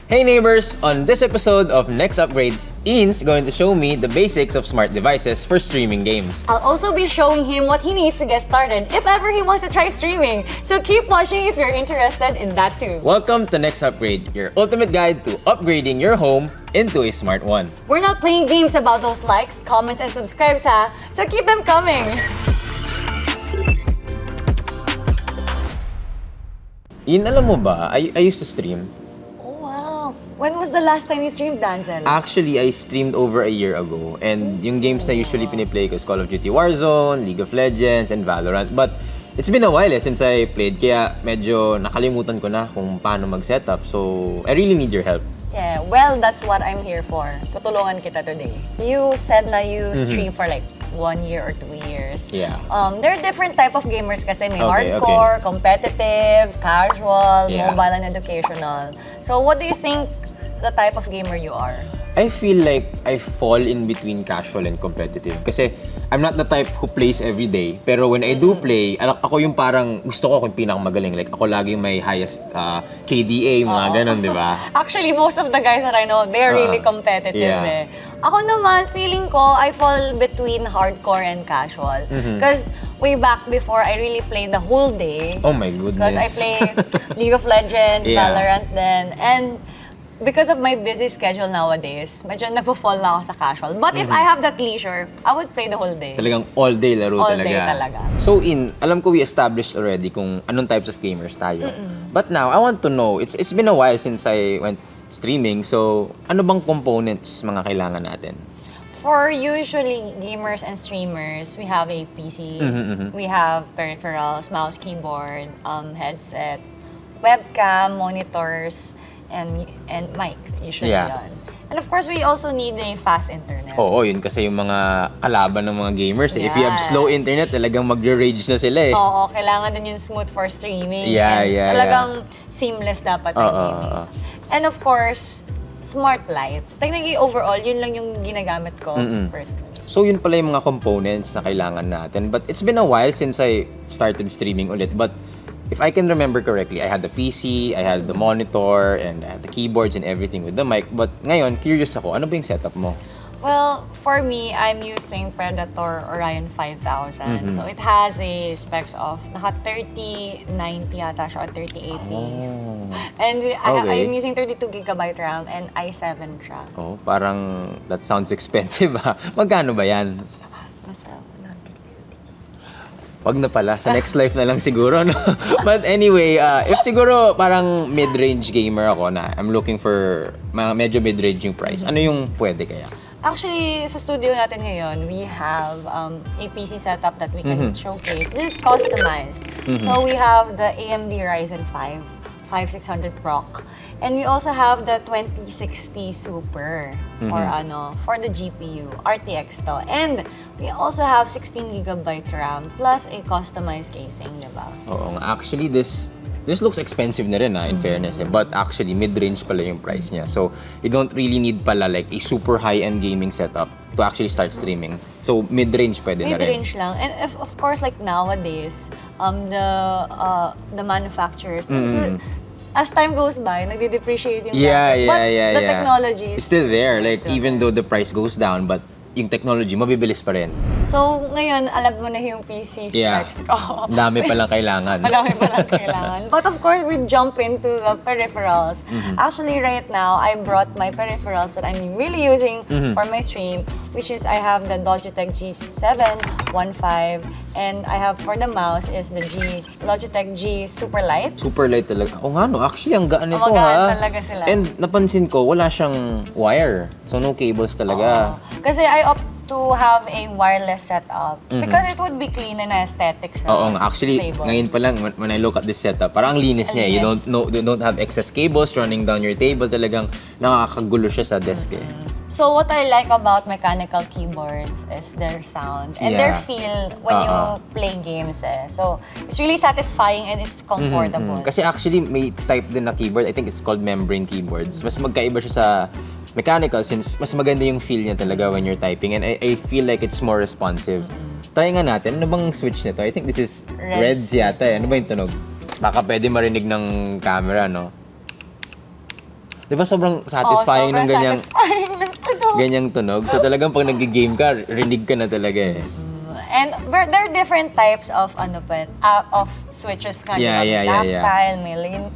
Hey neighbors! On this episode of Next Upgrade, Ian's going to show me the basics of smart devices for streaming games. I'll also be showing him what he needs to get started if ever he wants to try streaming. So keep watching if you're interested in that too. Welcome to Next Upgrade, your ultimate guide to upgrading your home into a smart one. We're not playing games about those likes, comments, and subscribes ha, so keep them coming. Ian, alam mo ba, I used to stream. Oh wow! When was the last time you streamed, Danzel? Actually, I streamed over a year ago. And yung games na usually piniplay ko is Call of Duty Warzone, League of Legends, and Valorant. But it's been a while since I played, kaya medyo nakalimutan ko na kung paano mag-setup. So, I really need your help. Yeah, well, that's what I'm here for. Tutulungan kita today. You said na you stream for like 1 year or 2 years. Yeah. There are different type of gamers kasi may Okay, hardcore, competitive, casual, Yeah. mobile, and educational. So what do you think the type of gamer you are? I feel like I fall in between casual and competitive. Kasi I'm not the type who plays every day. Pero when I do play, ako yung parang gusto ko kung pinakamagaling. Like ako lagi yung may highest KDA, mga ganon, di ba? Actually, most of the guys that I know, they're really competitive Yeah. Ako naman, feeling ko, I fall between hardcore and casual. Because way back before, I really played the whole day. Oh my goodness. Because I play League of Legends, Yeah. Valorant then, and because of my busy schedule nowadays, medyo nagpo-fall na ako sa casual. But if I have that leisure, I would play the whole day. Talagang all day laro All talaga. day talaga. So alam ko we established already kung anong types of gamers tayo. But now, I want to know, it's been a while since I went streaming. So, ano bang components mga kailangan natin? For usually gamers and streamers, we have a PC, we have peripherals, mouse, keyboard, headset, webcam, monitors, and mic, usually Yeah. yun. And of course, we also need a fast internet. Oo, yun kasi yung mga kalaban ng mga gamers. If you have slow internet, talagang mag-rage na sila eh. Oo, kailangan din yung smooth for streaming. Yeah, and yeah, talagang seamless dapat ang gaming. And of course, smart light. Technically, overall, yun lang yung ginagamit ko personally. So yun pala yung mga components na kailangan natin. But it's been a while since I started streaming ulit. But if I can remember correctly, I had the PC, I had the monitor, and I had the keyboards and everything with the mic. But ngayon, curious ako, ano ba yung setup mo? Well, for me, I'm using Predator Orion 5000. So it has a specs of naka 3090 yata siya, or 3080. And I'm using 32GB RAM and i7 siya. Oh, parang that sounds expensive ha. Magkano ba yan? Nasa 150. Wag na pala, sa next life na lang siguro, no? But anyway, if siguro parang mid-range gamer ako na I'm looking for mga medyo mid-range yung price, ano yung pwede kaya? Actually, sa studio natin ngayon, we have a PC setup that we can showcase. This is customized. So we have the AMD Ryzen 5 5600 Proc. And we also have the 2060 Super for the GPU, RTX to. And we also have 16GB RAM plus a customized casing, diba? Oo nga, actually this looks expensive na rin in fairness but actually mid-range pala yung price niya. So you don't really need pala like a super high-end gaming setup to actually start streaming. So mid-range pwede na rin. Mid-range lang. And of course, like nowadays, the manufacturers, as time goes by, nagde-depreciate yung gadget. But the technology is still there. Like still even though the price goes down, but yung technology mabibilis pa rin. So, ngayon, alam mo na yung PC specs ko. Dami palang kailangan. Madami palang kailangan. But of course, we jump into the peripherals. Actually, right now, I brought my peripherals that I'm really using for my stream, which is I have the Logitech G715, and I have for the mouse is the Logitech G Superlight. Superlight talaga. Oo nga no, actually ang gaan nito Magaan talaga sila. And napansin ko, wala siyang wire. So no cables talaga. Kasi I opt to have a wireless setup because it would be clean and aesthetic. Oo nga, actually, ngayon pa lang, when I look at this setup, parang ang linis niya. You don't have excess cables running down your table. Talagang nakakagulo siya sa desk eh. So what I like about mechanical keyboards is their sound and their feel when you play games eh. So it's really satisfying and it's comfortable. Kasi actually, may type din na keyboard. I think it's called membrane keyboards. Mas magkaiba siya sa mechanical since mas maganda yung feel niya talaga when you're typing and I feel like it's more responsive. Try nga natin. Ano bang switch nito? I think this is Reds yata eh. Ano ba yung tunog? Baka pwede marinig ng camera, no? Di ba sobrang satisfying ng ganyang, satisfying ng tunog. ganyang tunog? So talagang pag nag-game ka, rinig ka na talaga eh. And there are different types of of switches nga. Yeah, May yeah, yeah, tactile,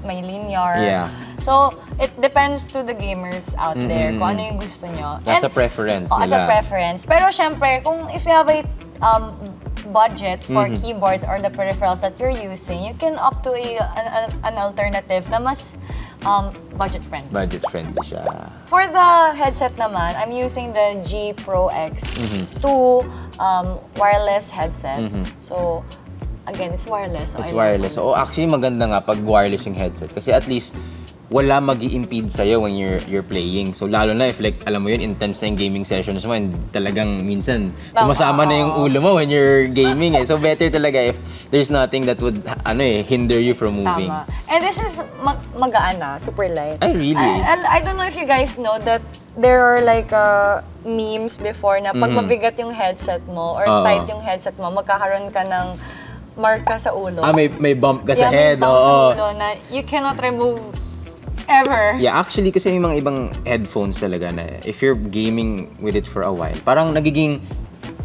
may linear. Yeah. So, it depends to the gamers out there kung ano yung gusto nyo. As a preference As nila. a preference. Pero syempre, if you have a budget for keyboards or the peripherals that you're using, you can opt to an alternative na mas budget-friendly. Budget-friendly siya. For the headset naman, I'm using the G Pro X 2 wireless headset. So, again, it's wireless. So It's wireless. So, actually, maganda nga pag wireless yung headset. Kasi at least, wala mag-i-impede sa'yo when you're playing. So, lalo na if like, alam mo yun, intense na yung gaming sessions mo and talagang minsan, sumasama na yung ulo mo when you're gaming eh. So, better talaga if there's nothing that would, hinder you from moving. Tama. And this is magaan na, super light. Ay, really? I don't know if you guys know that there are like memes before na pag mabigat yung headset mo or tight yung headset mo, magkakaroon ka ng marka sa ulo. May bump ka sa head. May bump sa ulo na you cannot remove ever. Yeah, actually, kasi may mga ibang headphones talaga na if you're gaming with it for a while, parang nagiging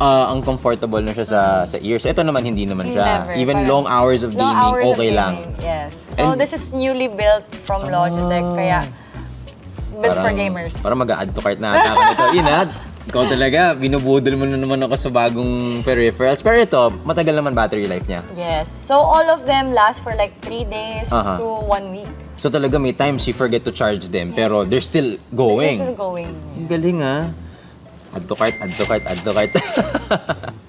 ang comfortable na siya sa ears. Ito naman, hindi naman siya. Never. Even Parang long hours of gaming, okay lang. Yes. So, this is newly built from Logitech, kaya built for gamers. Parang mag-add to cart na ata ako nito. Inad, ikaw talaga, binubudol mo na naman ako sa bagong peripherals. Pero ito, matagal naman battery life niya. Yes. So, all of them last for like 3 days to 1 week. So talaga may times you forget to charge them, pero they're still going. They're still going. Ang galing ah. Add to cart, add to cart, add to cart.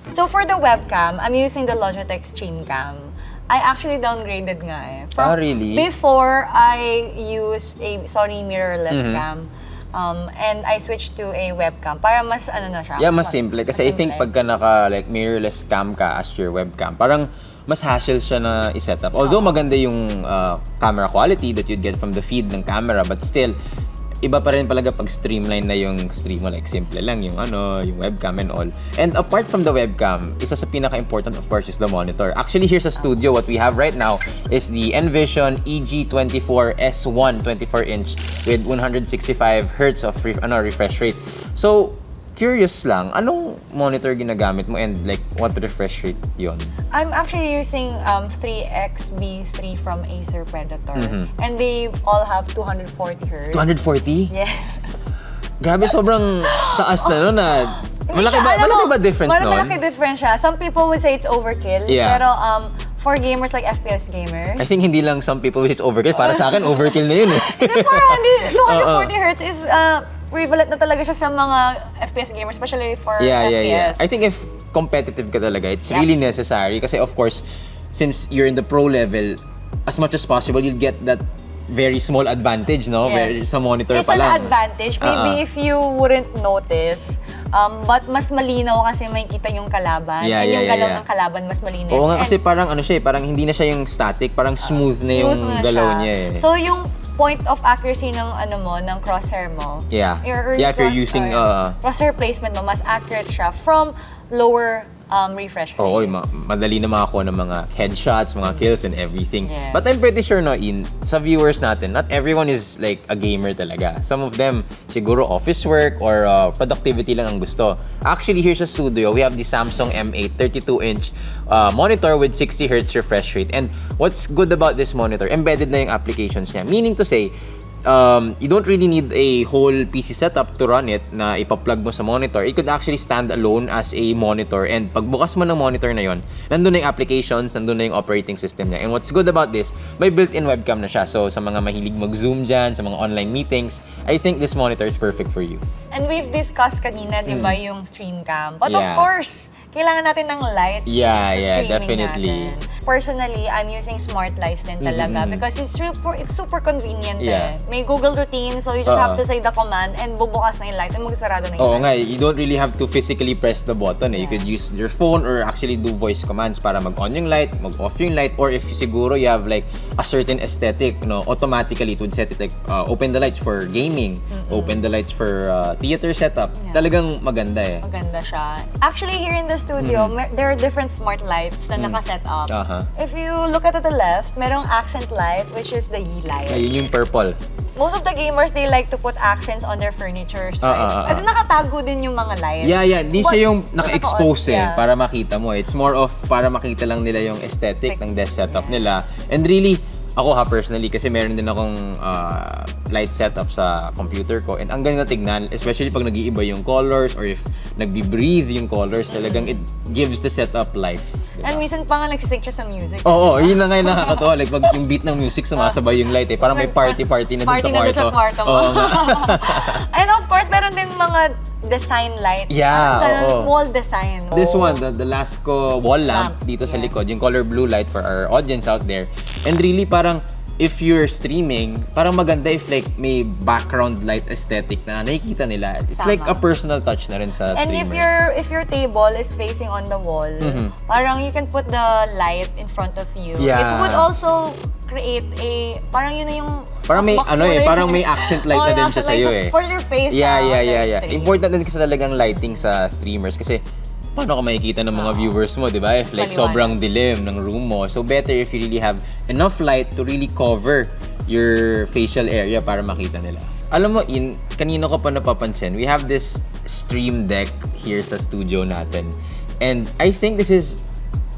So for the webcam, I'm using the Logitech Streamcam. I actually downgraded nga eh. Really? Before, I used a Sony mirrorless cam. And I switched to a webcam para mas na siya. Yeah, mas simple. Kasi I think pagka naka mirrorless cam ka as your webcam, parang mas hassle siya na i-set up. Although maganda yung camera quality that you'd get from the feed ng camera, but still, iba pa rin palaga pag streamline na yung stream mo. Like, simple lang yung yung webcam and all. And apart from the webcam, isa sa pinaka-important, of course, is the monitor. Actually, here sa studio, what we have right now is the Envision EG24 S1 24-inch with 165 Hz of refresh rate. So, curious lang, anong monitor ginagamit mo and like what refresh rate yon? I'm actually using 3XB3 from Acer Predator. And they all have 240 Hz. 240? Yeah. Grabe, sobrang taas na no na. Malaki ba difference nun? Malaki difference siya. Some people would say it's overkill. Yeah. Pero for gamers like FPS gamers. I think hindi lang some people it's overkill. Para sa akin, overkill na yun eh. Hindi, parang 240 Hz is prevalent na talaga siya sa mga FPS gamers, especially for FPS. I think if competitive ka talaga, it's really necessary kasi of course, since you're in the pro level, as much as possible, you'll get that very small advantage, no? Yes. Sa monitor It's pa lang. It's an advantage. Maybe if you wouldn't notice, but mas malinaw kasi makikita yung kalaban. And yung galaw ng kalaban, mas malinis. Oo nga, kasi parang parang hindi na siya yung static, parang smooth na yung galaw niya eh. So yung point of accuracy ng ng crosshair mo. Yeah. If you're using crosshair placement mo, mas accurate siya from lower refresh rate. Oo, madali na makakuha ng mga headshots, mga kills, and everything. Yes. But I'm pretty sure, sa viewers natin, not everyone is like a gamer talaga. Some of them, siguro office work or productivity lang ang gusto. Actually, here sa studio, we have the Samsung M8 32-inch monitor with 60 Hz refresh rate. And what's good about this monitor, embedded na yung applications niya. Meaning to say, you don't really need a whole PC setup to run it na ipa-plug mo sa monitor. It could actually stand alone as a monitor, and pagbukas mo ng monitor na yon, nandun na yung applications, nandun na yung operating system niya. And what's good about this, may built-in webcam na siya. So sa mga mahilig mag-zoom dyan, sa mga online meetings, I think this monitor is perfect for you. And we've discussed kanina, di ba, yung Streamcam. But of course, kailangan natin ng lights sa streaming definitely natin. Personally, I'm using smart lights din talaga because it's super convenient eh. May Google routine, so you just have to say the command and bubukas na yung light and magsarado na yung lights. Oo nga, you don't really have to physically press the button eh. You could use your phone or actually do voice commands para mag-on yung light, mag-off yung light, or if siguro you have like a certain aesthetic, automatically it would set it like open the lights for gaming, open the lights for theater setup. Talagang maganda eh. Maganda siya. Actually, here in the studio, there are different smart lights na naka-set up. If you look at the left, merong accent light, which is the Yeelight. Ayun yung purple. most of the gamers, they like to put accents on their furniture, right? At nakatago din yung mga lights. Yeah. Di siya yung naka-expose para makita mo. It's more of para makita lang nila yung aesthetic ng desk setup nila. And really, ako personally, kasi meron din akong light setup sa computer ko. And ang ganda tignan, especially pag nag-iiba yung colors or if nagbi-breathe yung colors, talagang it gives the setup life. And minsan pa nga nagsisync siya sa music. Oo, yun na nga yung nakakatawa. Like, pag yung beat ng music sumasabay yung light parang may party na dun sa kwarto. Oo nga. And of course, meron din mga design lights. Yeah, wall design. This one, the Lasco wall lamp dito sa likod, yung color blue light for our audience out there. And really, parang if you're streaming, parang maganda if like may background light aesthetic na nakikita nila. It's like a personal touch na rin sa streamers. And if your table is facing on the wall, parang you can put the light in front of you. Yeah. It would also create parang yun na yung parang may parang may accent light na din siya sa'yo for your face. Yeah. Important din kasi talagang lighting sa streamers kasi paano ka makikita ng mga viewers mo, di ba? If like sobrang dilim ng room mo. So better if you really have enough light to really cover your facial area para makita nila. Alam mo, kanino ko pa napapansin, we have this stream deck here sa studio natin. And I think this is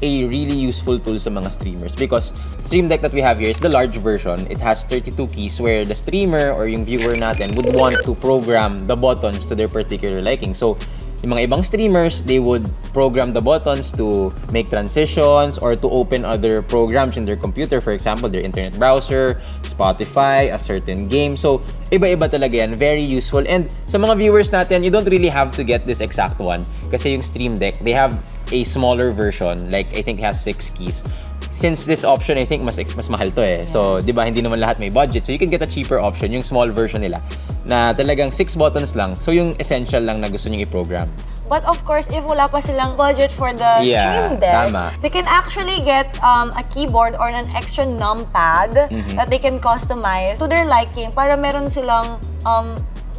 a really useful tool sa mga streamers because stream deck that we have here is the large version. It has 32 keys where the streamer or yung viewer natin would want to program the buttons to their particular liking. So, yung mga ibang streamers, they would program the buttons to make transitions or to open other programs in their computer. For example, their internet browser, Spotify, a certain game. So, iba-iba talaga yan. Very useful. And sa mga viewers natin, you don't really have to get this exact one. Kasi yung Stream Deck, they have a smaller version. Like, I think it has 6 keys. Since this option, I think mas mahal to eh. So, di ba, hindi naman lahat may budget. So, you can get a cheaper option, yung small version nila, na talagang 6 buttons lang. So, yung essential lang na gusto nyo i-program. But of course, if wala pa silang budget for the Stream Deck, they can actually get a keyboard or an extra numpad that they can customize to their liking para meron silang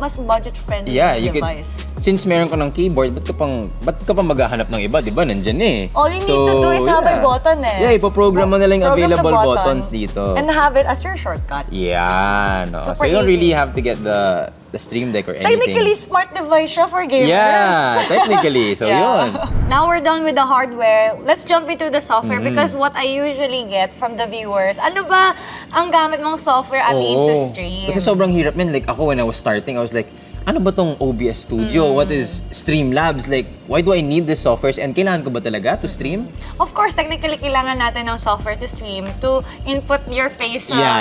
mas budget-friendly device. Since meron ka ng keyboard, ba't ka pang maghahanap ng iba? Di ba? Nandyan eh. All you need to do is have a button eh. Yeah, ipoprogram mo na lang yung available buttons dito. And have it as your shortcut. Yeah, no. So you don't really have to get the Stream Deck or anything. Technically, smart device siya for gamers. Yeah, technically. So yun. Now we're done with the hardware. Let's jump into the software because what I usually get from the viewers, ano ba ang gamit mong software at to stream? Kasi sobrang hirap man. Like ako, when I was starting, I was like, ano ba tong OBS Studio? What is Streamlabs? Like, why do I need this software? And kailangan ko ba talaga to stream? Of course, technically, kailangan natin ng software to stream to input your face sa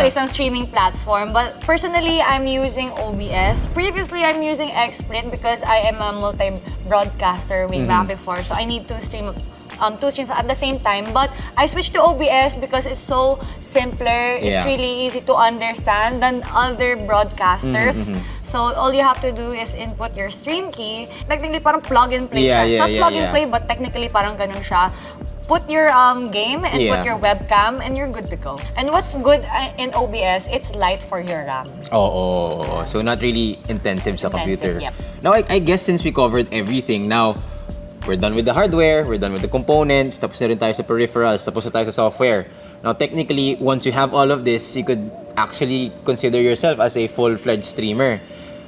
isang streaming platform. But personally, I'm using OBS. Previously, I'm using XSplit because I am a multi-broadcaster way back before. So I need to stream two streams at the same time. But I switched to OBS because it's so simpler. It's really easy to understand than other broadcasters. So all you have to do is input your stream key. Technically, parang plug and play siya. It's not plug and play, but technically parang ganun siya. Put your game and put your webcam and you're good to go. And what's good in OBS, it's light for your RAM. So not really intensive sa computer. Yep. Now, I guess since we covered everything, now we're done with the hardware, we're done with the components, tapos na rin tayo sa peripherals, tapos na tayo sa software. Now, technically, once you have all of this, you could actually consider yourself as a full-fledged streamer.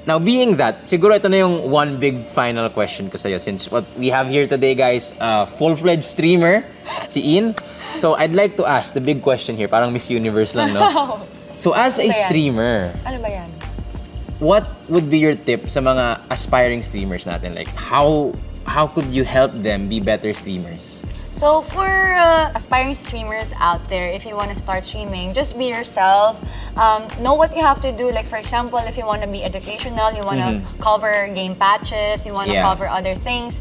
Now, being that, siguro ito na yung one big final question ko sa'yo since what we have here today, guys, full-fledged streamer, si Een. So, I'd like to ask the big question here, parang Miss Universe lang, no? So, as a streamer, ano ba yan? What would be your tip sa mga aspiring streamers natin? Like, how could you help them be better streamers? So for aspiring streamers out there, if you want to start streaming, just be yourself. Know what you have to do. Like for example, if you want to be educational, you want to cover game patches, you want to cover other things.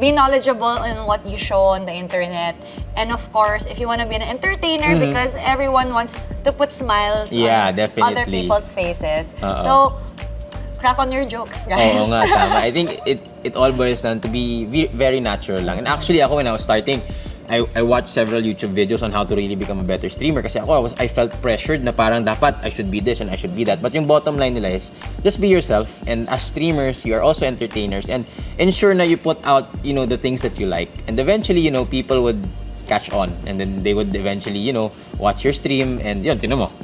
Be knowledgeable in what you show on the internet. And of course, if you want to be an entertainer, because everyone wants to put smiles on other people's faces. So crack on your jokes, guys. Oo nga, tama. I think it all boils down to be very natural lang. And actually, ako when I was starting, I watched several YouTube videos on how to really become a better streamer. Kasi I felt pressured na parang dapat I should be this and I should be that. But yung bottom line nila is, just be yourself. And as streamers, you are also entertainers. And ensure na you put out, the things that you like. And eventually, people would catch on. And then they would eventually, watch your stream. And yun, tinan mo.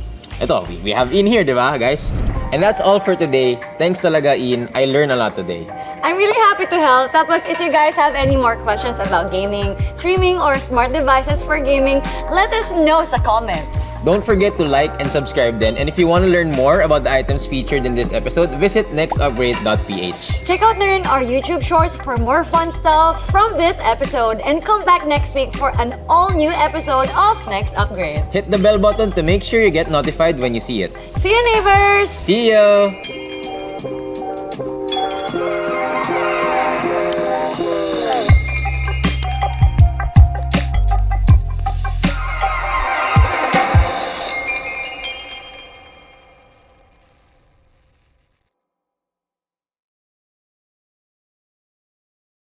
ito, we have Een here, di ba, guys? And that's all for today. Thanks talaga, Een. I learned a lot today. I'm really happy to help. Tapos, if you guys have any more questions about gaming, streaming, or smart devices for gaming, let us know sa comments. Don't forget to like and subscribe then. And if you want to learn more about the items featured in this episode, visit nextupgrade.ph. Check out na rin our YouTube shorts for more fun stuff from this episode. And come back next week for an all-new episode of Next Upgrade. Hit the bell button to make sure you get notified when you see it. See you, neighbors! See you!